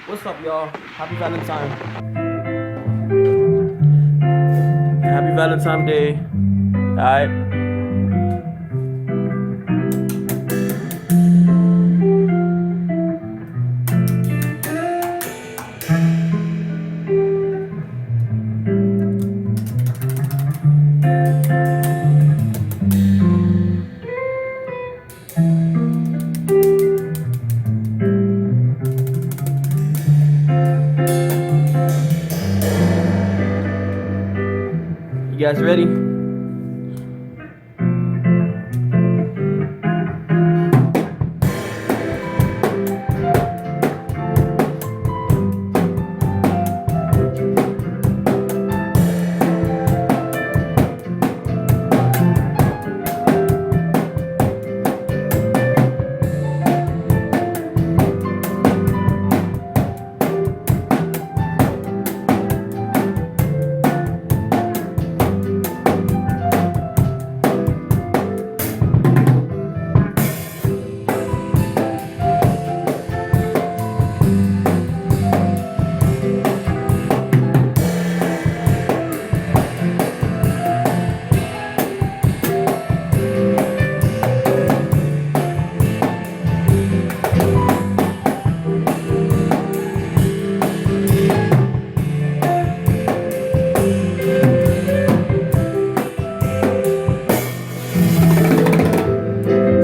What's up, y'all? Happy Valentine. Happy Valentine's Day. Alright. You guys ready?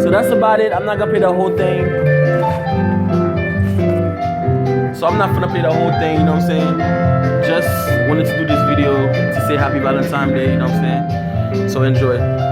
So that's about it. I'm not gonna play the whole thing. So I'm not gonna play the whole thing, you know what I'm saying? Just wanted to do this video to say happy Valentine's Day, you know what I'm saying? So enjoy.